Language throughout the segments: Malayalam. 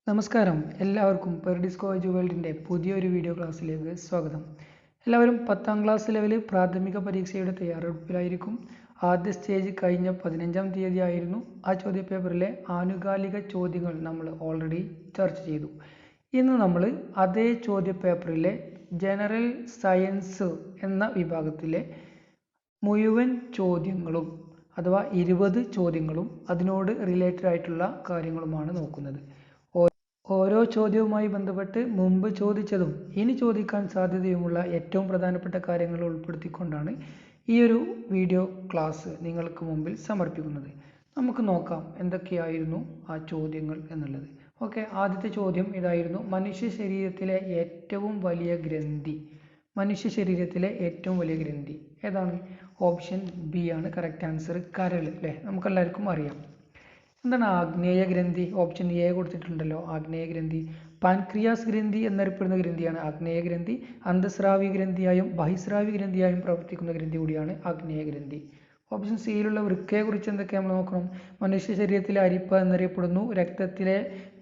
നമസ്കാരം, എല്ലാവർക്കും പെർഡിസ്കോ എജു വേൾഡിൻ്റെ പുതിയൊരു വീഡിയോ ക്ലാസ്സിലേക്ക് സ്വാഗതം. എല്ലാവരും 10ാം ക്ലാസ് ലെവലിൽ പ്രാഥമിക പരീക്ഷയുടെ തയ്യാറെടുപ്പിലായിരിക്കും. ആദ്യ സ്റ്റേജ് കഴിഞ്ഞ 15ാം തീയതി ആയിരുന്നു. ആ ചോദ്യപേപ്പറിലെ ആനുകാലിക ചോദ്യങ്ങൾ നമ്മൾ ഓൾറെഡി ചർച്ച ചെയ്തു. ഇന്ന് നമ്മൾ അതേ ചോദ്യപേപ്പറിലെ ജനറൽ സയൻസ് എന്ന വിഭാഗത്തിലെ മുഴുവൻ ചോദ്യങ്ങളും അഥവാ 20 ചോദ്യങ്ങളും അതിനോട് റിലേറ്റഡ് ആയിട്ടുള്ള കാര്യങ്ങളുമാണ് നോക്കുന്നത്. ഓരോ ചോദ്യവുമായി ബന്ധപ്പെട്ട് മുമ്പ് ചോദിച്ചതും ഇനി ചോദിക്കാൻ സാധ്യതയുമുള്ള ഏറ്റവും പ്രധാനപ്പെട്ട കാര്യങ്ങൾ ഉൾപ്പെടുത്തിക്കൊണ്ടാണ് ഈ ഒരു വീഡിയോ ക്ലാസ് നിങ്ങൾക്ക് മുമ്പിൽ സമർപ്പിക്കുന്നത്. നമുക്ക് നോക്കാം എന്തൊക്കെയായിരുന്നു ആ ചോദ്യങ്ങൾ എന്നുള്ളത്. ഓക്കെ, ആദ്യത്തെ ചോദ്യം ഇതായിരുന്നു: മനുഷ്യ ശരീരത്തിലെ ഏറ്റവും വലിയ ഗ്രന്ഥി. മനുഷ്യ ശരീരത്തിലെ ഏറ്റവും വലിയ ഗ്രന്ഥി ഏതാണ്? ഓപ്ഷൻ ബി ആണ് കറക്റ്റ് ആൻസർ, കരൾ. അല്ലേ, നമുക്കെല്ലാവർക്കും അറിയാം. എന്താണ് ആഗ്നേയ ഗ്രന്ഥി? ഓപ്ഷൻ എ കൊടുത്തിട്ടുണ്ടല്ലോ, ആഗ്നേയ ഗ്രന്ഥി. പാൻക്രിയാസ് ഗ്രന്ഥി എന്നറിയപ്പെടുന്ന ഗ്രന്ഥിയാണ് ആഗ്നേയ ഗ്രന്ഥി. അന്തസ്രാവി ഗ്രന്ഥിയായും ബഹിസ്രാവി ഗ്രന്ഥിയായും പ്രവർത്തിക്കുന്ന ഗ്രന്ഥി കൂടിയാണ് ആഗ്നേയ ഗ്രന്ഥി. ഓപ്ഷൻ സിയിലുള്ള വൃക്കയെ കുറിച്ച് എന്തൊക്കെ നമ്മൾ നോക്കണം? മനുഷ്യ ശരീരത്തിലെ അരിപ്പ എന്നറിയപ്പെടുന്നു. രക്തത്തിലെ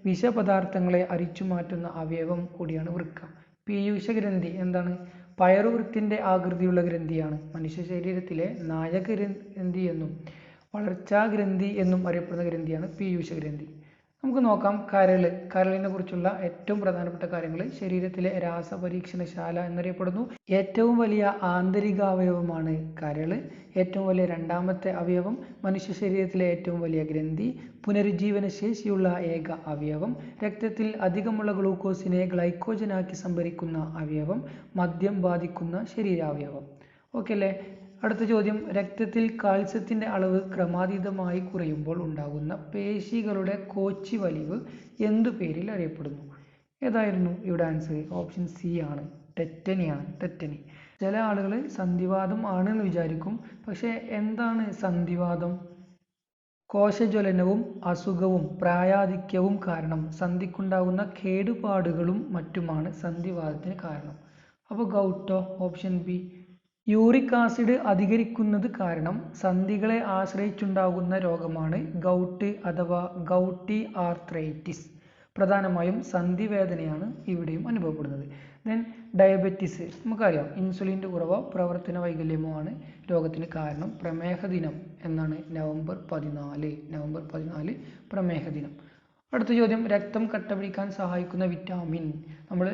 വിഷപദാർത്ഥങ്ങളെ അരിച്ചു മാറ്റുന്ന അവയവം കൂടിയാണ് വൃക്ക. പീയൂഷ ഗ്രന്ഥി എന്താണ്? പയറുവൃത്തിന്റെ ആകൃതിയുള്ള ഗ്രന്ഥിയാണ്. മനുഷ്യ ശരീരത്തിലെ നായക ഗ്രന്ഥി എന്നും വളർച്ചാ ഗ്രന്ഥി എന്നും അറിയപ്പെടുന്ന ഗ്രന്ഥിയാണ് പീയൂഷ ഗ്രന്ഥി. നമുക്ക് നോക്കാം കരള്. കരളിനെ കുറിച്ചുള്ള ഏറ്റവും പ്രധാനപ്പെട്ട കാര്യങ്ങൾ: ശരീരത്തിലെ രാസപരീക്ഷണശാല എന്നറിയപ്പെടുന്നു. ഏറ്റവും വലിയ ആന്തരിക അവയവമാണ് കരള്. ഏറ്റവും വലിയ രണ്ടാമത്തെ അവയവം. മനുഷ്യ ശരീരത്തിലെ ഏറ്റവും വലിയ ഗ്രന്ഥി. പുനരുജ്ജീവന ശേഷിയുള്ള ഏക അവയവം. രക്തത്തിൽ അധികമുള്ള ഗ്ലൂക്കോസിനെ ഗ്ലൈക്കോജനാക്കി സംഭരിക്കുന്ന അവയവം. മദ്യം ബാധിക്കുന്ന ശരീരാവയവം. ഓക്കെ അല്ലേ? അടുത്ത ചോദ്യം: രക്തത്തിൽ കാൽസ്യത്തിന്റെ അളവ് ക്രമാതീതമായി കുറയുമ്പോൾ ഉണ്ടാകുന്ന പേശികളുടെ കോച്ചി വലിവ് എന്തു പേരിൽ അറിയപ്പെടുന്നു? ഏതായിരുന്നു ഇവിടെ ആൻസർ? ഓപ്ഷൻ സി ആണ്, ടെറ്റനിയാണ്. ടെറ്റനി. ചില ആളുകൾ സന്ധിവാതം ആണെന്ന് വിചാരിക്കും. പക്ഷെ എന്താണ് സന്ധിവാതം? കോശജ്വലനവും അസുഖവും പ്രായാധിക്യവും കാരണം സന്ധിക്കുണ്ടാകുന്ന കേടുപാടുകളും മറ്റുമാണ് സന്ധിവാതത്തിന് കാരണം. അപ്പോൾ ഗൗട്ടോ? Option B. യൂറിക് ആസിഡ് അധികരിക്കുന്നത് കാരണം സന്ധികളെ ആശ്രയിച്ചുണ്ടാകുന്ന രോഗമാണ് ഗൗട്ട് അഥവാ ഗൗട്ടി ആർത്രൈറ്റിസ്. പ്രധാനമായും സന്ധിവേദനയാണ് ഇവിടെയും അനുഭവപ്പെടുന്നത്. Then diabetes. നമുക്കറിയാം, ഇൻസുലിൻ്റെ കുറവോ പ്രവർത്തന വൈകല്യമോ ആണ് രോഗത്തിന് കാരണം. പ്രമേഹ ദിനം എന്നാണ് നവംബർ 14 പ്രമേഹ ദിനം. അടുത്ത ചോദ്യം: രക്തം കട്ടപിടിക്കാൻ സഹായിക്കുന്ന വിറ്റാമിൻ. നമ്മൾ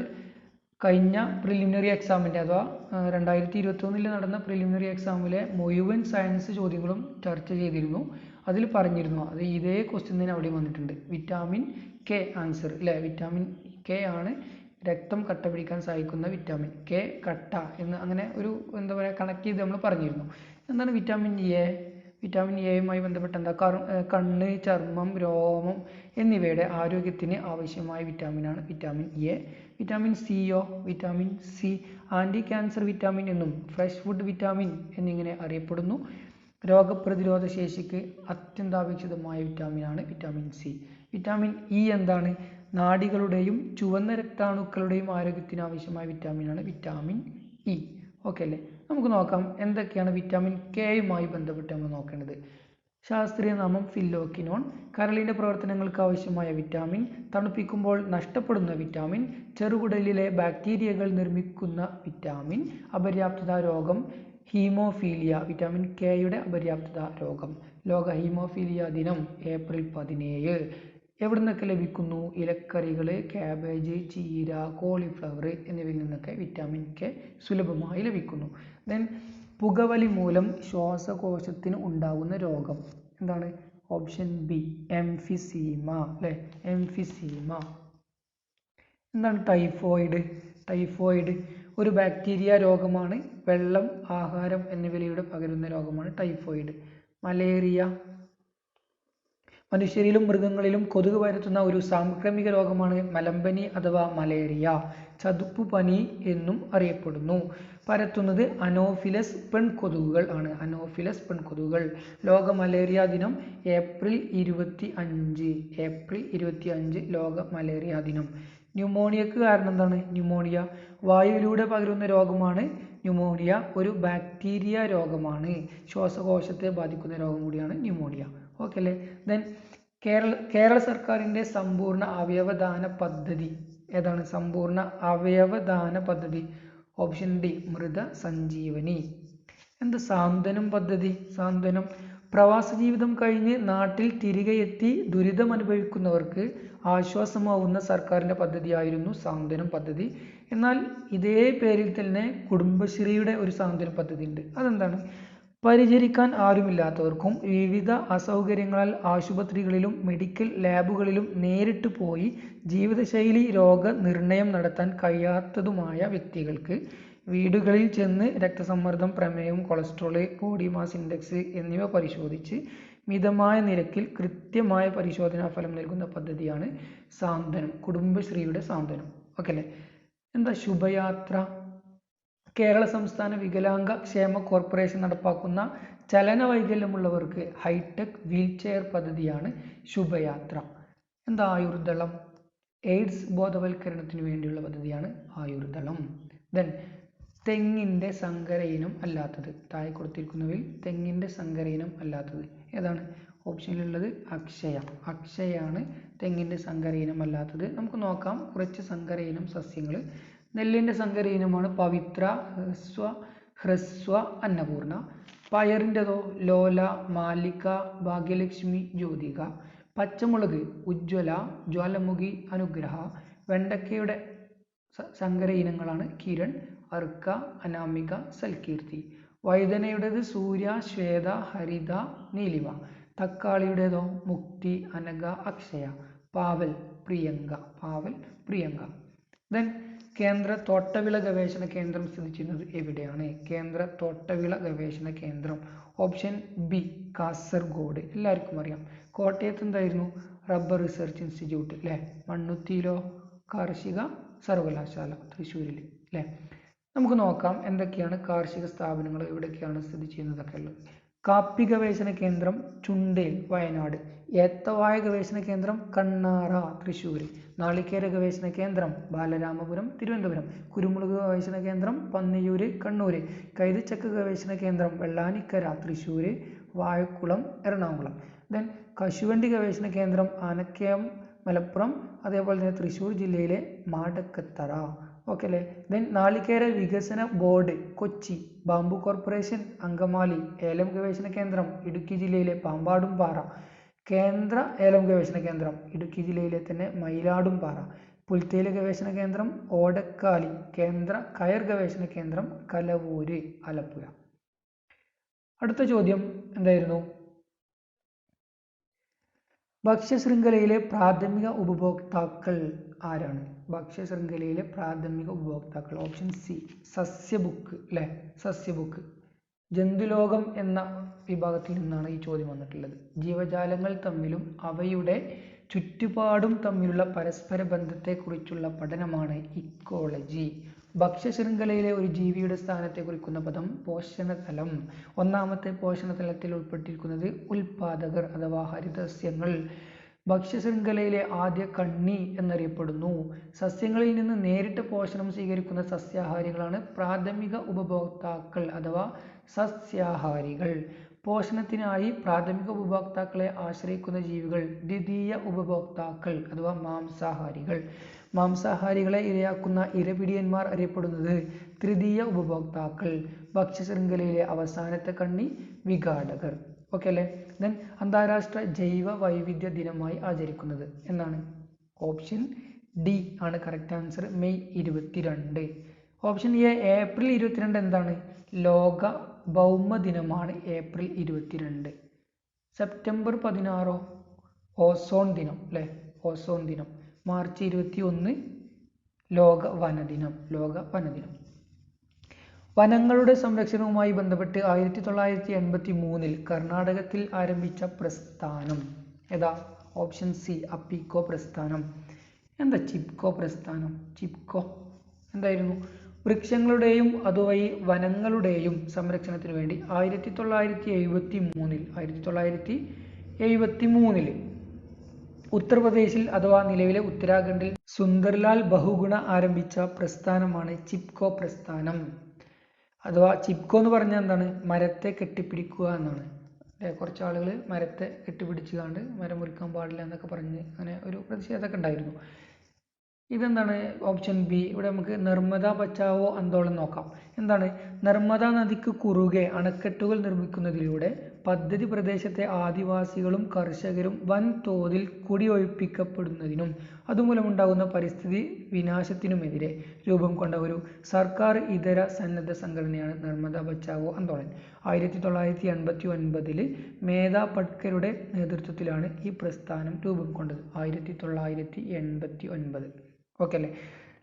കഴിഞ്ഞ പ്രിലിമിനറി എക്സാമിൻ്റെ അഥവാ 2021 നടന്ന പ്രിലിമിനറി എക്സാമിലെ മുഴുവൻ സയൻസ് ചോദ്യങ്ങളും ചർച്ച ചെയ്തിരുന്നു. അതിൽ പറഞ്ഞിരുന്നു, അത് ഇതേ ക്വസ്റ്റ്യൻ തന്നെ അവിടെ വന്നിട്ടുണ്ട്. വിറ്റാമിൻ കെ ആൻസർ അല്ലേ? വിറ്റാമിൻ കെ ആണ് രക്തം കട്ട പിടിക്കാൻ സഹായിക്കുന്ന വിറ്റാമിൻ. കെ കട്ട എന്ന് അങ്ങനെ ഒരു എന്താ പറയുക കണക്ട് ചെയ്ത് നമ്മൾ പറഞ്ഞിരുന്നു. എന്താണ് വിറ്റാമിൻ എ? വിറ്റാമിൻ എയുമായി ബന്ധപ്പെട്ട എന്താ? കണ്ണ്, ചർമ്മം, രോമം എന്നിവയുടെ ആരോഗ്യത്തിന് ആവശ്യമായ വിറ്റാമിനാണ് വിറ്റാമിൻ എ. വിറ്റാമിൻ സിയോ? Vitamin C anti cancer vitamin എന്നും ഫ്രഷ് ഫുഡ് വിറ്റാമിൻ എന്നിങ്ങനെ അറിയപ്പെടുന്നു. രോഗപ്രതിരോധ ശേഷിക്ക് അത്യന്താപേക്ഷിതമായ വിറ്റാമിനാണ് വിറ്റാമിൻ സി. വിറ്റാമിൻ ഇ എന്താണ്? നാഡികളുടെയും ചുവന്ന രക്താണുക്കളുടെയും ആരോഗ്യത്തിന് ആവശ്യമായ വിറ്റാമിനാണ് വിറ്റാമിൻ ഇ. ഓക്കെ അല്ലേ? നമുക്ക് നോക്കാം എന്തൊക്കെയാണ് വിറ്റാമിൻ കെയുമായി ബന്ധപ്പെട്ട് നമ്മൾ നോക്കേണ്ടത്. ശാസ്ത്രീയ നാമം ഫില്ലോക്കിനോൺ. കരളിൻ്റെ പ്രവർത്തനങ്ങൾക്ക് ആവശ്യമായ വിറ്റാമിൻ. തണുപ്പിക്കുമ്പോൾ നഷ്ടപ്പെടുന്ന വിറ്റാമിൻ. ചെറുകുടലിലെ ബാക്ടീരിയകൾ നിർമ്മിക്കുന്ന വിറ്റാമിൻ. അപര്യാപ്തത രോഗം ഹീമോഫീലിയ. വിറ്റാമിൻ കെയുടെ അപര്യാപ്തത രോഗം. ലോക ഹീമോഫീലിയ ദിനം ഏപ്രിൽ 17. എവിടെ നിന്നൊക്കെ ലഭിക്കുന്നു? ഇലക്കറികൾ, ക്യാബേജ്, ചീര, കോളിഫ്ലവർ എന്നിവയിൽ നിന്നൊക്കെ വിറ്റാമിൻ കെ സുലഭമായി ലഭിക്കുന്നു. ദെൻ പുകവലി മൂലം ശ്വാസകോശത്തിന് ഉണ്ടാകുന്ന രോഗം എന്താണ്? Option B emphysema. അല്ലേ? എംഫിസീമ. എന്താണ് ടൈഫോയിഡ്? ടൈഫോയിഡ് ഒരു ബാക്ടീരിയ രോഗമാണ്. വെള്ളം, ആഹാരം എന്നിവയിലൂടെ പകരുന്ന രോഗമാണ് ടൈഫോയിഡ്. മലേറിയ മനുഷ്യരിലും മൃഗങ്ങളിലും കൊതുക് പരത്തുന്ന ഒരു സാംക്രമിക രോഗമാണ് മലമ്പനി അഥവാ മലേറിയ. ചതുപ്പുപനി എന്നും അറിയപ്പെടുന്നു. പരത്തുന്നത് അനോഫിലസ് പെൺകൊതുകുകൾ ആണ്. അനോഫിലസ് പെൺകൊതുകുകൾ. ലോക മലേറിയ ദിനം ഏപ്രിൽ 25 ലോക മലേറിയ ദിനം. ന്യൂമോണിയക്ക് കാരണം എന്താണ്? ന്യൂമോണിയ വായുവിലൂടെ പകരുന്ന രോഗമാണ്. ന്യൂമോണിയ ഒരു ബാക്ടീരിയ രോഗമാണ്. ശ്വാസകോശത്തെ ബാധിക്കുന്ന രോഗം കൂടിയാണ് ന്യൂമോണിയ. ഓക്കെ അല്ലേ? ദെൻ കേരള സർക്കാരിൻ്റെ സമ്പൂർണ്ണ അവയവദാന പദ്ധതി ഏതാണ്? സമ്പൂർണ്ണ അവയവദാന പദ്ധതി ഓപ്ഷൻ ഡി മൃത സഞ്ജീവനി. എന്ത് സാന്ത്വനം പദ്ധതി? സാന്ത്വനം പ്രവാസ ജീവിതം കഴിഞ്ഞ് നാട്ടിൽ തിരികെ എത്തി ദുരിതം അനുഭവിക്കുന്നവർക്ക് ആശ്വാസമാവുന്ന സർക്കാരിൻ്റെ പദ്ധതിയായിരുന്നു സാന്ത്വനം പദ്ധതി. എന്നാൽ ഇതേ പേരിൽ തന്നെ കുടുംബശ്രീയുടെ ഒരു സാന്ത്വന പദ്ധതി ഉണ്ട്. അതെന്താണ്? പരിചരിക്കാൻ ആരുമില്ലാത്തവർക്കും വിവിധ അസൗകര്യങ്ങളാൽ ആശുപത്രികളിലും മെഡിക്കൽ ലാബുകളിലും നേരിട്ട് പോയി ജീവിതശൈലി രോഗനിർണയം നടത്താൻ കഴിയാത്തതുമായ വ്യക്തികൾക്ക് വീടുകളിൽ ചെന്ന് രക്തസമ്മർദ്ദം, പ്രമേഹം, കൊളസ്ട്രോൾ, ബോഡി മാസ് ഇൻഡെക്സ് എന്നിവ പരിശോധിച്ച് മിതമായ നിരക്കിൽ കൃത്യമായ പരിശോധനാ ഫലം നൽകുന്ന പദ്ധതിയാണ് സാന്ത്വനം, കുടുംബശ്രീയുടെ സാന്ത്വനം. ഓക്കെ അല്ലേ? എന്താ ശുഭയാത്ര? കേരള സംസ്ഥാന വികലാംഗ ക്ഷേമ കോർപ്പറേഷൻ നടപ്പാക്കുന്ന ചലന വൈകല്യമുള്ളവർക്ക് ഹൈടെക് വീൽ ചെയർ പദ്ധതിയാണ് ശുഭയാത്ര. എന്താ ആയുർദളം? എയ്ഡ്സ് ബോധവൽക്കരണത്തിന് വേണ്ടിയുള്ള പദ്ധതിയാണ് ആയുർദളം. ദെൻ തെങ്ങിൻ്റെ സങ്കര ഇനം അല്ലാത്തത്, താഴെ കൊടുത്തിരിക്കുന്നവയിൽ തെങ്ങിൻ്റെ സങ്കര ഇനം അല്ലാത്തത് ഏതാണ്? ഓപ്ഷനിലുള്ളത് അക്ഷയ. അക്ഷയാണ് തെങ്ങിൻ്റെ സങ്കര ഇനം അല്ലാത്തത്. നമുക്ക് നോക്കാം കുറച്ച് സങ്കര ഇനം സസ്യങ്ങൾ. നെല്ലിൻ്റെ സങ്കര ഇനമാണ് പവിത്ര, ഹ്രസ്വ, അന്നപൂർണ. പയറിൻ്റെതോ ലോല, മാലിക, ഭാഗ്യലക്ഷ്മി, ജ്യോതിക. പച്ചമുളക് ഉജ്ജ്വല, ജ്വാലമുഖി, അനുഗ്രഹ. വെണ്ടയ്ക്കയുടെ സങ്കര ഇനങ്ങളാണ് കിരൺ, അർക്ക, അനാമിക, സൽകീർത്തി. വഴുതനയുടേത് സൂര്യ, ശ്വേത, ഹരിത, നീലിമ. തക്കാളിയുടേതോ മുക്തി, അനഘ, അക്ഷയ. പാവൽ, പ്രിയങ്ക. ദെൻ കേന്ദ്ര തോട്ടവിള ഗവേഷണ കേന്ദ്രം സ്ഥിതി ചെയ്യുന്നത് എവിടെയാണ്? കേന്ദ്ര തോട്ടവിള ഗവേഷണ കേന്ദ്രം ഓപ്ഷൻ ബി കാസർഗോഡ്. എല്ലാവർക്കും അറിയാം. കോട്ടയത്ത് എന്തായിരുന്നു? റബ്ബർ റിസർച്ച് ഇൻസ്റ്റിറ്റ്യൂട്ട് അല്ലേ? മണ്ണുത്തിയിലോ കാർഷിക സർവകലാശാല തൃശ്ശൂരിൽ അല്ലേ? നമുക്ക് നോക്കാം എന്തൊക്കെയാണ് കാർഷിക സ്ഥാപനങ്ങൾ എവിടെയൊക്കെയാണ് സ്ഥിതി ചെയ്യുന്നതൊക്കെ ഉള്ളത്. കാപ്പി ഗവേഷണ കേന്ദ്രം ചുണ്ടേൽ വയനാട്. ഏത്തവാഴ ഗവേഷണ കേന്ദ്രം കണ്ണാറ തൃശ്ശൂർ. നാളികേര ഗവേഷണ കേന്ദ്രം ബാലരാമപുരം തിരുവനന്തപുരം. കുരുമുളക് ഗവേഷണ കേന്ദ്രം പന്നിയൂർ കണ്ണൂർ. കൈതച്ചക്ക ഗവേഷണ കേന്ദ്രം വെള്ളാനിക്കര തൃശ്ശൂർ. വാഴക്കുളം എറണാകുളം. ദെൻ കശുവണ്ടി ഗവേഷണ കേന്ദ്രം ആനക്കയം മലപ്പുറം. അതേപോലെ തന്നെ തൃശ്ശൂർ ജില്ലയിലെ മാടക്കത്തറ. ഓക്കെ അല്ലേ? ദെൻ നാളികേര വികസന board Kochi. Bamboo corporation Angamaly. ഏലം ഗവേഷണ കേന്ദ്രം ഇടുക്കി ജില്ലയിലെ പാമ്പാടുംപാറ. കേന്ദ്ര ഏലം ഗവേഷണ കേന്ദ്രം ഇടുക്കി ജില്ലയിലെ തന്നെ മയിലാടുംപാറ. പുൽത്തേയില ഗവേഷണ കേന്ദ്രം ഓടക്കാലി. കേന്ദ്ര കയർ ഗവേഷണ കേന്ദ്രം കലവൂര് ആലപ്പുഴ. അടുത്ത ചോദ്യം എന്തായിരുന്നു? ഭക്ഷ്യശൃംഖലയിലെ പ്രാഥമിക ഉപഭോക്താക്കൾ ആരാണ്? ഭക്ഷ്യശൃംഖലയിലെ പ്രാഥമിക ഉപഭോക്താക്കൾ ഓപ്ഷൻ സി സസ്യബുക്ക് അല്ലേ? സസ്യബുക്ക്. ജന്തുലോകം എന്ന വിഭാഗത്തിൽ നിന്നാണ് ഈ ചോദ്യം വന്നിട്ടുള്ളത്. ജീവജാലങ്ങൾ തമ്മിലും അവയുടെ ചുറ്റുപാടും തമ്മിലുള്ള പരസ്പര ബന്ധത്തെക്കുറിച്ചുള്ള പഠനമാണ് ഇക്കോളജി. ഭക്ഷ്യശൃംഖലയിലെ ഒരു ജീവിയുടെ സ്ഥാനത്തെ കുറിക്കുന്ന പദം പോഷണതലം. ഒന്നാമത്തെ പോഷണതലത്തിൽ ഉൾപ്പെട്ടിരിക്കുന്നത് ഉൽപാദകർ അഥവാ ഹരിതസസ്യങ്ങൾ. ഭക്ഷ്യശൃംഖലയിലെ ആദ്യ കണ്ണി എന്നറിയപ്പെടുന്നു. സസ്യങ്ങളിൽ നിന്ന് നേരിട്ട് പോഷണം സ്വീകരിക്കുന്ന സസ്യാഹാരികളാണ് പ്രാഥമിക ഉപഭോക്താക്കൾ അഥവാ സസ്യാഹാരികൾ. പോഷണത്തിനായി പ്രാഥമിക ഉപഭോക്താക്കളെ ആശ്രയിക്കുന്ന ജീവികൾ ദ്വിതീയ ഉപഭോക്താക്കൾ അഥവാ മാംസാഹാരികൾ. മാംസാഹാരികളെ ഇരയാക്കുന്ന ഇരപിടിയന്മാർ അറിയപ്പെടുന്നത് തൃതീയ ഉപഭോക്താക്കൾ. ഭക്ഷ്യശൃംഖലയിലെ അവസാനത്തെ കണ്ണി വിഘാടകർ. ഓക്കെ അല്ലേ? ദെൻ അന്താരാഷ്ട്ര ജൈവ വൈവിധ്യ ദിനമായി ആചരിക്കുന്നത് എന്നാണ്? ഓപ്ഷൻ ഡി ആണ് correct answer. May 22. Option A April 22 എന്താണ്? ലോക ഭൗമ ദിനമാണ് ഏപ്രിൽ 22. സെപ്റ്റംബർ 16 ഓസോൺ ദിനം അല്ലേ? ഓസോൺ ദിനം. മാർച്ച് 21 ലോക വനദിനം. വനങ്ങളുടെ സംരക്ഷണവുമായി ബന്ധപ്പെട്ട് 1983 കർണാടകത്തിൽ ആരംഭിച്ച പ്രസ്ഥാനം ഏതാ? ഓപ്ഷൻ സി അപ്പിക്കോ പ്രസ്ഥാനം. എന്താ ചിപ്കോ പ്രസ്ഥാനം? ചിപ്കോ എന്തായിരുന്നു? വൃക്ഷങ്ങളുടെയും അതുവഴി വനങ്ങളുടെയും സംരക്ഷണത്തിന് വേണ്ടി 1973 ഉത്തർപ്രദേശിൽ അഥവാ നിലവിലെ ഉത്തരാഖണ്ഡിൽ സുന്ദർലാൽ ബഹുഗുണ ആരംഭിച്ച പ്രസ്ഥാനമാണ് ചിപ്കോ പ്രസ്ഥാനം. അഥവാ ചിപ്കോ എന്ന് പറഞ്ഞാൽ എന്താണ്? മരത്തെ കെട്ടിപ്പിടിക്കുക എന്നാണ്. കുറച്ച് ആളുകൾ മരത്തെ കെട്ടിപ്പിടിച്ചുകൊണ്ട് മരം മുറിക്കാൻ പാടില്ല എന്നൊക്കെ പറഞ്ഞ് അങ്ങനെ ഒരു പ്രതിഷേധമൊക്കെ ഉണ്ടായിരുന്നു. ഇതെന്താണ്? Option B. ഇവിടെ നമുക്ക് നർമ്മദ ബച്ചാവോ ആന്തോളൻ നോക്കാം. എന്താണ്? നർമ്മദ നദിക്ക് കുറുകെ അണക്കെട്ടുകൾ നിർമ്മിക്കുന്നതിലൂടെ പദ്ധതി പ്രദേശത്തെ ആദിവാസികളും കർഷകരും വൻതോതിൽ കുടിയൊഴിപ്പിക്കപ്പെടുന്നതിനും അതുമൂലമുണ്ടാകുന്ന പരിസ്ഥിതി വിനാശത്തിനുമെതിരെ രൂപം കൊണ്ട ഒരു സർക്കാർ ഇതര സന്നദ്ധ സംഘടനയാണ് നർമ്മദ ബച്ചാവോ ആന്തോളൻ. 1989 മേധാ പട്കരുടെ നേതൃത്വത്തിലാണ് ഈ പ്രസ്ഥാനം രൂപം കൊണ്ടത്. 1989. ഓക്കെ അല്ലേ?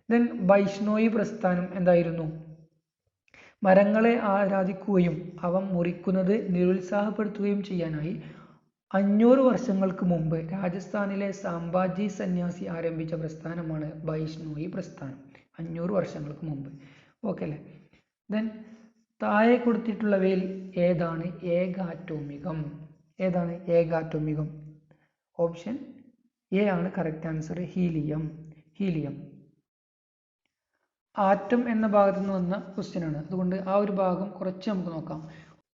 ദെൻ വൈഷ്ണോയി പ്രസ്ഥാനം എന്തായിരുന്നു? മരങ്ങളെ ആരാധിക്കുകയും അവ മുറിക്കുന്നത് നിരുത്സാഹപ്പെടുത്തുകയും ചെയ്യാനായി 500 വർഷങ്ങൾക്ക് മുമ്പ് രാജസ്ഥാനിലെ സാംബാജി സന്യാസി ആരംഭിച്ച പ്രസ്ഥാനമാണ് വൈഷ്ണോയി പ്രസ്ഥാനം. 500 വർഷങ്ങൾക്ക് മുമ്പ്. ഓക്കെ അല്ലേ? ദെൻ താഴെ കൊടുത്തിട്ടുള്ളവയിൽ ഏതാണ് ഏകാറ്റോമികം? ഏതാണ് ഏകാറ്റോമികം? ഓപ്ഷൻ എ ആണ് correct answer. Helium. Helium. Atom എന്ന ഭാഗത്ത് നിന്ന് വന്ന ക്വസ്റ്റ്യൻ ആണ്, അതുകൊണ്ട് ആ ഒരു ഭാഗം കുറച്ച് നമുക്ക് നോക്കാം.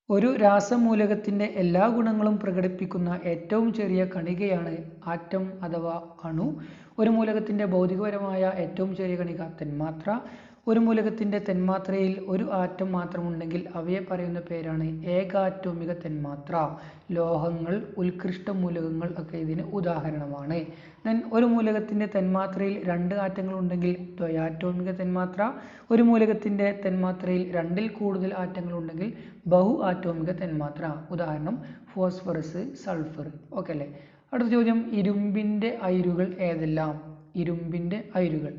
ഒരു രാസമൂലകത്തിന്റെ എല്ലാ ഗുണങ്ങളും പ്രകടിപ്പിക്കുന്ന ഏറ്റവും ചെറിയ കണികയാണ് ആറ്റം അഥവാ അണു. ഒരു മൂലകത്തിന്റെ ഭൗതികപരമായ ഏറ്റവും ചെറിയ കണിക തന്മാത്ര. ഒരു മൂലകത്തിന്റെ തന്മാത്രയിൽ ഒരു ആറ്റം മാത്രമുണ്ടെങ്കിൽ അവയെ പറയുന്ന പേരാണ് ഏകാറ്റോമിക തന്മാത്ര. ലോഹങ്ങൾ, ഉത്കൃഷ്ട മൂലകങ്ങൾ ഒക്കെ ഇതിന് ഉദാഹരണമാണ്. ദെൻ ഒരു മൂലകത്തിന്റെ തന്മാത്രയിൽ 2 ആറ്റങ്ങൾ ഉണ്ടെങ്കിൽ ദ്വയാറ്റോമിക തന്മാത്ര. ഒരു മൂലകത്തിന്റെ തന്മാത്രയിൽ 2ൽ കൂടുതൽ ആറ്റങ്ങൾ ഉണ്ടെങ്കിൽ ബഹു ആറ്റോമിക തന്മാത്ര. ഉദാഹരണം ഫോസ്ഫറസ്, സൾഫർ. ഓക്കെ അല്ലേ? അടുത്ത ചോദ്യം, ഇരുമ്പിന്റെ അയിരുകൾ ഏതെല്ലാം? ഇരുമ്പിന്റെ അയിരുകൾ.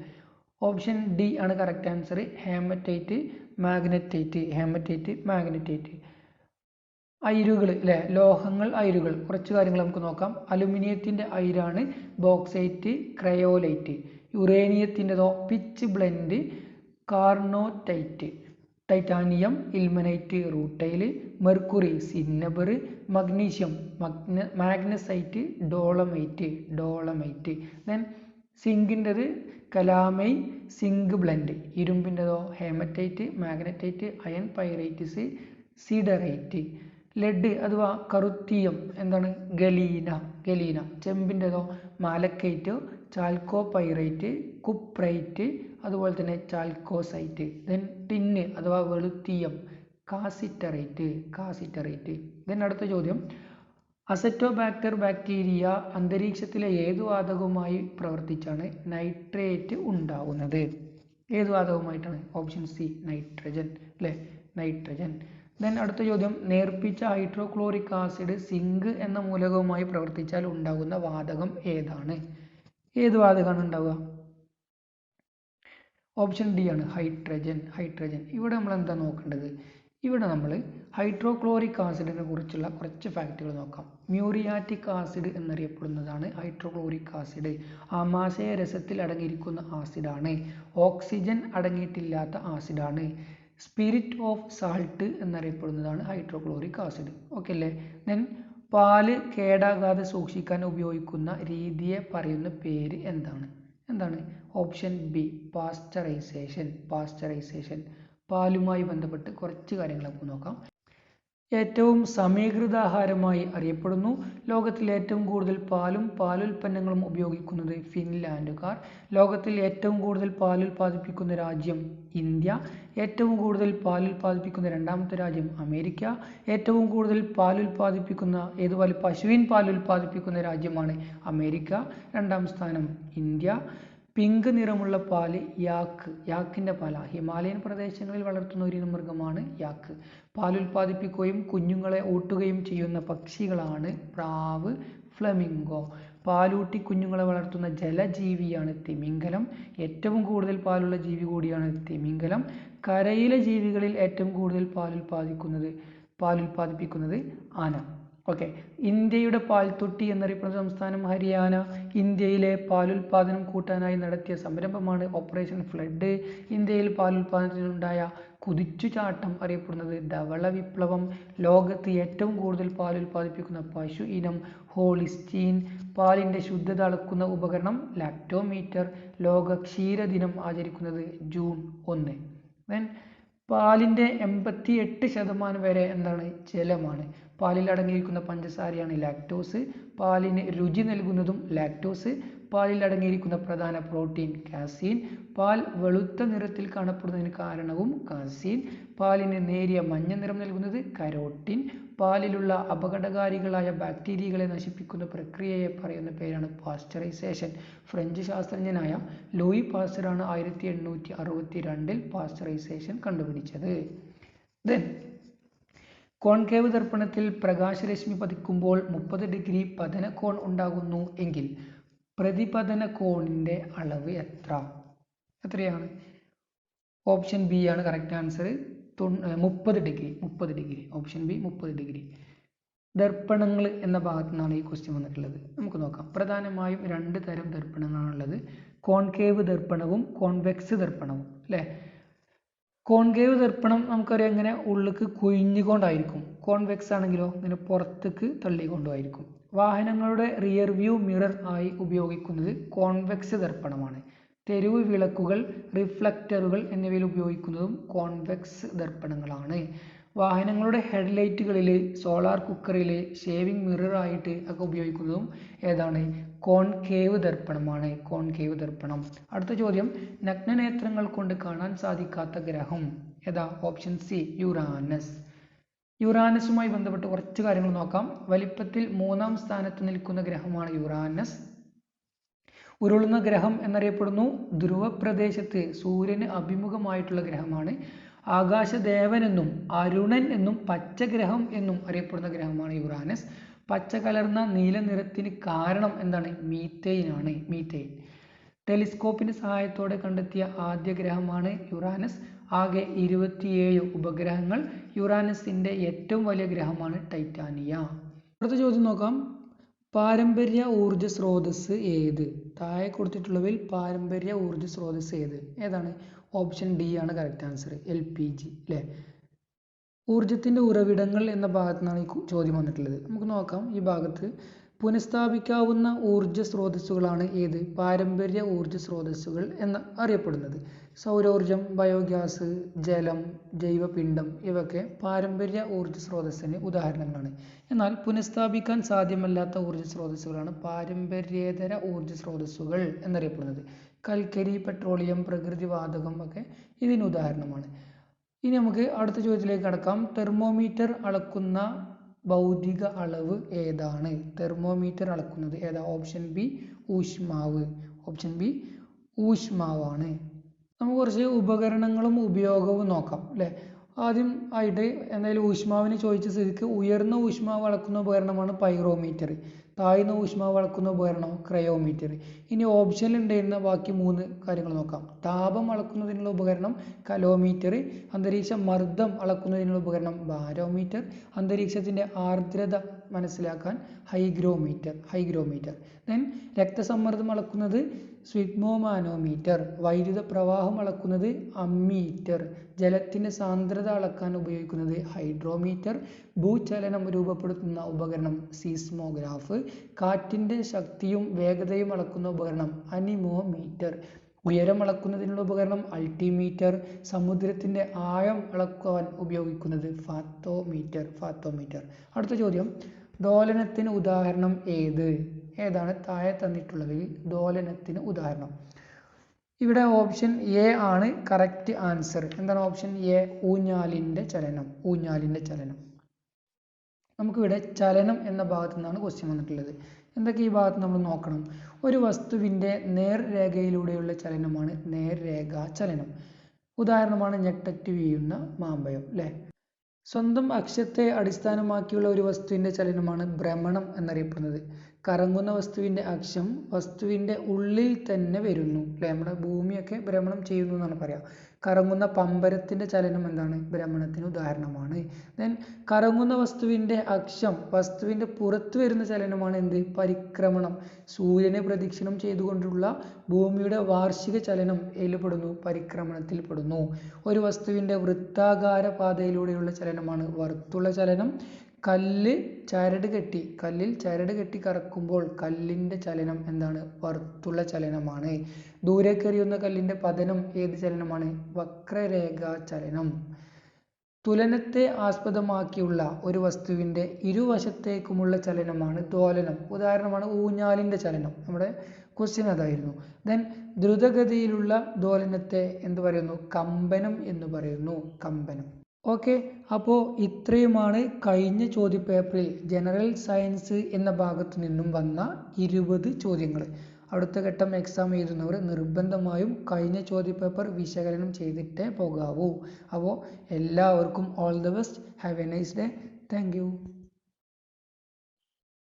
ഓപ്ഷൻ ഡി ആണ് correct answer. Hematite, magnetite. Hematite, magnetite. അയിരുകൾ അല്ലെ, ലോഹങ്ങൾ, അയിരുകൾ. കുറച്ച് കാര്യങ്ങൾ നമുക്ക് നോക്കാം. അലുമിനിയത്തിന്റെ അയിരാണ് ബോക്സൈറ്റ്, ക്രയോലൈറ്റ്. യുറേനിയത്തിൻ്റെതോ pitch blende, carnotite. Titanium, ilmenite, rutile. Mercury, cinnabar. Magnesium, magnesite, dolomite. Dolomite. Then സിങ്കിൻ്റെത് കലാമൈ, സിങ്ക് ബ്ലെൻഡ്. ഇരുമ്പിൻ്റെതോ hematite, magnetite, iron pyrites, siderite. Lead അഥവാ കറുത്തീയം എന്താണ്? ഗലീന. ഗലീന. ചെമ്പിൻ്റെതോ മാലക്കൈറ്റ്, ചാൽക്കോ പൈറൈറ്റ്, കുപ്രൈറ്റ്, അതുപോലെ തന്നെ ചാൽക്കോസൈറ്റ്. ദെൻ ടിന്ന് അഥവാ വെളുത്തീയം, കാസിറ്ററൈറ്റ്. കാസിറ്ററൈറ്റ്. ദെൻ അടുത്ത ചോദ്യം, അസറ്റോബാക്ടർ ബാക്ടീരിയ അന്തരീക്ഷത്തിലെ ഏതു വാതകവുമായി പ്രവർത്തിച്ചാണ് നൈട്രേറ്റ് ഉണ്ടാവുന്നത്? ഏതു വാതകവുമായിട്ടാണ്? ഓപ്ഷൻ സി നൈട്രജൻ അല്ലേ, നൈട്രജൻ. ദെൻ അടുത്ത ചോദ്യം, നേർപ്പിച്ച ഹൈഡ്രോക്ലോറിക് ആസിഡ് സിങ്ക് എന്ന മൂലകവുമായി പ്രവർത്തിച്ചാൽ ഉണ്ടാകുന്ന വാതകം ഏതാണ്? ഏത് വാതകമാണ് ഉണ്ടാവുക? ഓപ്ഷൻ ഡി ആണ് ഹൈഡ്രജൻ. ഹൈഡ്രജൻ. ഇവിടെ നമ്മൾ എന്താ നോക്കേണ്ടത്? ഇവിടെ നമ്മൾ ഹൈഡ്രോക്ലോറിക് ആസിഡിനെ കുറിച്ചുള്ള കുറച്ച് ഫാക്റ്റുകൾ നോക്കാം. മ്യൂറിയാറ്റിക് ആസിഡ് എന്നറിയപ്പെടുന്നതാണ് ഹൈഡ്രോക്ലോറിക് ആസിഡ്. ആമാശയ രസത്തിൽ അടങ്ങിയിരിക്കുന്ന ആസിഡാണ്. ഓക്സിജൻ അടങ്ങിയിട്ടില്ലാത്ത ആസിഡാണ്. സ്പിരിറ്റ് ഓഫ് സാൾട്ട് എന്നറിയപ്പെടുന്നതാണ് ഹൈഡ്രോക്ലോറിക് ആസിഡ്. ഓക്കെ അല്ലേ? ദെൻ പാല് കേടാകാതെ സൂക്ഷിക്കാൻ ഉപയോഗിക്കുന്ന രീതിയെ പറയുന്ന പേര് എന്താണ്? എന്താണ്? Option B pasteurization. പാസ്ചറൈസേഷൻ. പാലുമായി ബന്ധപ്പെട്ട് കുറച്ച് കാര്യങ്ങൾ നമുക്ക് നോക്കാം. ഏറ്റവും സമീകൃത ആഹാരമായി അറിയപ്പെടുന്നു. ലോകത്തിൽ ഏറ്റവും കൂടുതൽ പാലും പാലുൽപ്പന്നങ്ങളും ഉപയോഗിക്കുന്നത് ഫിൻലാൻഡുകാർ. ലോകത്തിൽ ഏറ്റവും കൂടുതൽ പാലുൽപാദിപ്പിക്കുന്ന രാജ്യം ഇന്ത്യ. ഏറ്റവും കൂടുതൽ പാലുൽപാദിപ്പിക്കുന്ന രണ്ടാമത്തെ രാജ്യം അമേരിക്ക. ഏറ്റവും കൂടുതൽ പാലുൽപാദിപ്പിക്കുന്ന ഏതുപോലെ പശുവിൻ പാലുൽപാദിപ്പിക്കുന്ന രാജ്യമാണ് അമേരിക്ക. 2ാം സ്ഥാനം ഇന്ത്യ. പിങ്ക് നിറമുള്ള പാല് യാക്ക്. യാക്കിൻ്റെ പാല. ഹിമാലയൻ പ്രദേശങ്ങളിൽ വളർത്തുന്ന ഒരു മൃഗമാണ് യാക്ക്. പാലുൽപാദിപ്പിക്കുകയും കുഞ്ഞുങ്ങളെ ഊട്ടുകയും ചെയ്യുന്ന പക്ഷികളാണ് പ്രാവ്, ഫ്ലമിംഗോ. പാലൂട്ടി കുഞ്ഞുങ്ങളെ വളർത്തുന്ന ജലജീവിയാണ് തിമിംഗലം. ഏറ്റവും കൂടുതൽ പാലുള്ള ജീവി കൂടിയാണ് തിമിംഗലം. കരയിലെ ജീവികളിൽ ഏറ്റവും കൂടുതൽ പാലുൽപാദിപ്പിക്കുന്നത് ആന. ഓക്കെ. ഇന്ത്യയുടെ പാൽത്തൊട്ടി എന്നറിയപ്പെടുന്ന സംസ്ഥാനം ഹരിയാന. ഇന്ത്യയിലെ പാലുൽപാദനം കൂട്ടാനായി നടത്തിയ സംരംഭമാണ് ഓപ്പറേഷൻ ഫ്ലഡ്. ഇന്ത്യയിൽ പാലുൽപാദനത്തിനുണ്ടായ കുതിച്ചുചാട്ടം അറിയപ്പെടുന്നത് ധവള വിപ്ലവം. ലോകത്ത് ഏറ്റവും കൂടുതൽ പാലുൽപാദിപ്പിക്കുന്ന പശു ഇനം ഹോളിസ്റ്റീൻ. പാലിൻ്റെ ശുദ്ധത അളക്കുന്ന ഉപകരണം ലാക്ടോമീറ്റർ. ലോക ക്ഷീരദിനം ആചരിക്കുന്നത് ജൂൺ 1. ദെൻ പാലിൻ്റെ 88% വരെ എന്താണ്? ജലമാണ്. പാലിൽ അടങ്ങിയിരിക്കുന്ന പഞ്ചസാരയാണ് ലാക്ടോസ്. പാലിന് രുചി നൽകുന്നതും ലാക്ടോസ്. പാലിൽ അടങ്ങിയിരിക്കുന്ന പ്രധാന പ്രോട്ടീൻ കാസീൻ. പാൽ വെളുത്ത നിറത്തിൽ കാണപ്പെടുന്നതിന് കാരണവും കാസീൻ. പാലിന് നേരിയ മഞ്ഞ നിറം നൽകുന്നത് കരോട്ടിൻ. പാലിലുള്ള അപകടകാരികളായ ബാക്ടീരിയകളെ നശിപ്പിക്കുന്ന പ്രക്രിയയെ പറയുന്ന പേരാണ് പാസ്ചറൈസേഷൻ. ഫ്രഞ്ച് ശാസ്ത്രജ്ഞനായ ലൂയി പാസ്റ്ററാണ് 1862 പാസ്ചറൈസേഷൻ കണ്ടുപിടിച്ചത്. ദെൻ കോൺകേവ് ദർപ്പണത്തിൽ പ്രകാശരശ്മി പതിക്കുമ്പോൾ 30 ഡിഗ്രി പതന കോൺ ഉണ്ടാകുന്നു എങ്കിൽ പ്രതിപതന കോണിന്റെ അളവ് എത്രയാണ്? ഓപ്ഷൻ ബി ആണ് correct answer. 30 degree. Option B 30 degree. ദർപ്പണങ്ങൾ എന്ന ഭാഗത്തു നിന്നാണ് ഈ ക്വസ്റ്റ്യൻ വന്നിട്ടുള്ളത്. നമുക്ക് നോക്കാം. പ്രധാനമായും 2 തരം ദർപ്പണങ്ങളാണുള്ളത്. കോൺകേവ് ദർപ്പണവും കോൺവെക്സ് ദർപ്പണവും അല്ലേ. കോൺകേവ് ദർപ്പണം നമുക്കറിയാം ഇങ്ങനെ ഉള്ളിലേക്ക് കുഴിഞ്ഞുകൊണ്ടായിരിക്കും. കോൺവെക്സ് ആണെങ്കിലോ ഇങ്ങനെ പുറത്തേക്ക് തള്ളിക്കൊണ്ടുമായിരിക്കും. വാഹനങ്ങളുടെ റിയർ വ്യൂ മിറർ ആയി ഉപയോഗിക്കുന്നത് കോൺവെക്സ് ദർപ്പണമാണ്. തെരുവ് വിളക്കുകൾ, റിഫ്ലക്ടറുകൾ എന്നിവയിൽ ഉപയോഗിക്കുന്നതും കോൺവെക്സ് ദർപ്പണങ്ങളാണ്. വാഹനങ്ങളുടെ ഹെഡ്ലൈറ്റുകളിൽ, സോളാർ കുക്കറിൽ, ഷേവിംഗ് മിറർ ആയിട്ട് ഒക്കെ ഉപയോഗിക്കുന്നതും ഏതാണ്? കോൺകേവ് ദർപ്പണമാണ്. കോൺകേവ് ദർപ്പണം. അടുത്ത ചോദ്യം, നഗ്നനേത്രങ്ങൾ കൊണ്ട് കാണാൻ സാധിക്കാത്ത ഗ്രഹം ഏതാ? Option C Uranus. യുറാനസുമായി ബന്ധപ്പെട്ട് കുറച്ച് കാര്യങ്ങൾ നോക്കാം. വലിപ്പത്തിൽ 3-ാം സ്ഥാനത്ത് നിൽക്കുന്ന ഗ്രഹമാണ് യുറാനസ്. ഉരുളുന്ന ഗ്രഹം എന്നറിയപ്പെടുന്നു. ധ്രുവപ്രദേശത്ത് സൂര്യന് അഭിമുഖമായിട്ടുള്ള ഗ്രഹമാണ്. ആകാശദേവനെന്നും അരുണൻ എന്നും പച്ചഗ്രഹം എന്നും അറിയപ്പെടുന്ന ഗ്രഹമാണ് യുറാനസ്. പച്ച കലർന്ന നീല നിറത്തിന് കാരണം എന്താണ്? മീത്തേൻ ആണ്. മീത്തേൻ. ടെലിസ്കോപ്പിന്റെ സഹായത്തോടെ കണ്ടെത്തിയ ആദ്യ ഗ്രഹമാണ് യുറാനസ്. ആകെ 27 ഉപഗ്രഹങ്ങൾ. യുറാനസിന്റെ ഏറ്റവും വലിയ ഗ്രഹമാണ് ടൈറ്റാനിയ. അടുത്ത ചോദ്യം നോക്കാം. പാരമ്പര്യ ഊർജ സ്രോതസ് ഏത്? താഴെ കൊടുത്തിട്ടുള്ളവയിൽ പാരമ്പര്യ ഊർജ സ്രോതസ് ഏതാണ്? ഓപ്ഷൻ ഡി ആണ് കറക്റ്റ് ആൻസർ. LPG അല്ലേ. ഊർജത്തിന്റെ ഉറവിടങ്ങൾ എന്ന ഭാഗത്തു നിന്നാണ് ഈ ചോദ്യം വന്നിട്ടുള്ളത്. നമുക്ക് നോക്കാം. ഈ ഭാഗത്ത് പുനഃസ്ഥാപിക്കാവുന്ന ഊർജ സ്രോതസ്സുകളാണ് ഏത്? പാരമ്പര്യ ഊർജ സ്രോതസ്സുകൾ എന്ന് അറിയപ്പെടുന്നത്. സൗരോർജം, ബയോഗ്യാസ്, ജലം, ജൈവപിണ്ഡം ഇവയൊക്കെ പാരമ്പര്യ ഊർജ സ്രോതസ്സിന് ഉദാഹരണങ്ങളാണ്. എന്നാൽ പുനഃസ്ഥാപിക്കാൻ സാധ്യമല്ലാത്ത ഊർജ സ്രോതസ്സുകളാണ് പാരമ്പര്യേതര ഊർജ സ്രോതസ്സുകൾ എന്നറിയപ്പെടുന്നത്. കൽക്കരി, പെട്രോളിയം, പ്രകൃതിവാതകം ഒക്കെ ഇതിന് ഉദാഹരണമാണ്. ഇനി നമുക്ക് അടുത്ത ചോദ്യത്തിലേക്ക് കടക്കാം. തെർമോമീറ്റർ അളക്കുന്ന ഭൗതിക അളവ് ഏതാണ്? തെർമോമീറ്റർ അളക്കുന്നത് ഏതാ? ഓപ്ഷൻ ബി ഊഷ്മാവ്. ഓപ്ഷൻ ബി ഊഷ്മാവാണ്. നമുക്ക് കുറച്ച് ഉപകരണങ്ങളും ഉപയോഗവും നോക്കാം അല്ലേ. ആദ്യം ആയിട്ട് എന്തായാലും ഊഷ്മാവിനെ ചോദിച്ച സ്ഥിതിക്ക് ഉയർന്ന ഊഷ്മാവ് അളക്കുന്ന ഉപകരണമാണ് പൈറോമീറ്റർ. താഴ്ന്ന ഊഷ്മാവ് അളക്കുന്ന ഉപകരണം ക്രയോമീറ്റർ. ഇനി ഓപ്ഷനിൽ ഉണ്ടായിരുന്ന ബാക്കി 3 കാര്യങ്ങൾ നോക്കാം. താപം അളക്കുന്നതിനുള്ള ഉപകരണം കലോമീറ്റർ. അന്തരീക്ഷ മർദ്ദം അളക്കുന്നതിനുള്ള ഉപകരണം ബാരോമീറ്റർ. അന്തരീക്ഷത്തിന്റെ ആർദ്രത മനസ്സിലാക്കാൻ ഹൈഗ്രോമീറ്റർ. ദെൻ രക്തസമ്മർദ്ദം അളക്കുന്നത് സ്ഫിഗ്മോമാനോമീറ്റർ. വൈദ്യുത പ്രവാഹം അളക്കുന്നത് അമ്മീറ്റർ. ജലത്തിന്റെ സാന്ദ്രത അളക്കാൻ ഉപയോഗിക്കുന്നത് ഹൈഡ്രോമീറ്റർ. ഭൂചലനം രൂപപ്പെടുത്തുന്ന ഉപകരണം സീസ്മോഗ്രാഫ്. കാറ്റിന്റെ ശക്തിയും വേഗതയും അളക്കുന്ന ഉപകരണം അനിമോമീറ്റർ. ഉയരം അളക്കുന്നതിനുള്ള ഉപകരണം അൾട്ടിമീറ്റർ. സമുദ്രത്തിന്റെ ആഴം അളക്കുവാൻ ഉപയോഗിക്കുന്നത് ഫാത്തോമീറ്റർ. അടുത്ത ചോദ്യം, ദോലനത്തിന് ഉദാഹരണം ഏതാണ് താഴെ തന്നിട്ടുള്ളവയിൽ ദോലനത്തിന് ഉദാഹരണം? ഇവിടെ ഓപ്ഷൻ എ ആണ് കറക്റ്റ് ആൻസർ. എന്താണ് ഓപ്ഷൻ എ? ഊഞ്ഞാലിന്റെ ചലനം. നമുക്കിവിടെ ചലനം എന്ന ഭാഗത്തു നിന്നാണ് ക്വസ്റ്റ്യൻ വന്നിട്ടുള്ളത്. എന്തൊക്കെ ഈ ഭാഗത്ത് നമ്മൾ നോക്കണം? ഒരു വസ്തുവിന്റെ നേർരേഖയിലൂടെയുള്ള ചലനമാണ് നേർരേഖാ ചലനം. ഉദാഹരണമാണ് ഞെട്ടറ്റ് വീഴുന്ന മാമ്പഴം അല്ലേ. സ്വന്തം അക്ഷത്തെ അടിസ്ഥാനമാക്കിയുള്ള ഒരു വസ്തുവിന്റെ ചലനമാണ് ഭ്രമണം എന്നറിയപ്പെടുന്നത്. കറങ്ങുന്ന വസ്തുവിന്റെ അക്ഷം വസ്തുവിന്റെ ഉള്ളിൽ തന്നെ വരുന്നു അല്ലെ. നമ്മുടെ ഭൂമിയൊക്കെ ഭ്രമണം ചെയ്യുന്നു എന്നാണ് പറയാം. കറങ്ങുന്ന പമ്പരത്തിന്റെ ചലനം എന്താണ്? ഭ്രമണത്തിന് ഉദാഹരണമാണ്. ദെൻ കറങ്ങുന്ന വസ്തുവിന്റെ അക്ഷം വസ്തുവിന്റെ പുറത്തു വരുന്ന ചലനമാണ് എന്ത്? പരിക്രമണം. സൂര്യനെ പ്രദക്ഷിണം ചെയ്തുകൊണ്ടുള്ള ഭൂമിയുടെ വാർഷിക ചലനം ഏതിൽപ്പെടുന്നു? പരിക്രമണത്തിൽ പെടുന്നു. ഒരു വസ്തുവിന്റെ വൃത്താകാര പാതയിലൂടെയുള്ള ചലനമാണ് വർത്തുള ചലനം. കല്ലിൽ ചരട് കെട്ടി കറക്കുമ്പോൾ കല്ലിന്റെ ചലനം എന്താണ്? വർത്തുള ചലനമാണ്. ദൂരേക്കെറിയുന്ന കല്ലിന്റെ പതനം ഏത് ചലനമാണ്? വക്രരേഖാ ചലനം. തുലനത്തെ ആസ്പദമാക്കിയുള്ള ഒരു വസ്തുവിൻ്റെ ഇരുവശത്തേക്കുമുള്ള ചലനമാണ് ദോലനം. ഉദാഹരണമാണ് ഊഞ്ഞാലിൻ്റെ ചലനം. നമ്മുടെ ക്വസ്റ്റ്യൻ അതായിരുന്നു. ദെൻ ദ്രുതഗതിയിലുള്ള ദോലനത്തെ എന്ത് പറയുന്നു? കമ്പനം എന്ന് പറയുന്നു. കമ്പനം. ഓക്കെ, അപ്പോൾ ഇത്രയുമാണ് കഴിഞ്ഞ ചോദ്യപേപ്പറിൽ ജനറൽ സയൻസ് എന്ന ഭാഗത്തു നിന്നും വന്ന 20 ചോദ്യങ്ങൾ. അടുത്ത ഘട്ടം എക്സാം എഴുതുന്നവർ നിർബന്ധമായും കഴിഞ്ഞ ചോദ്യപേപ്പർ വിശകലനം ചെയ്തിട്ടേ പോകാവൂ. അപ്പോൾ എല്ലാവർക്കും all the best. Have A nice day. Thank you.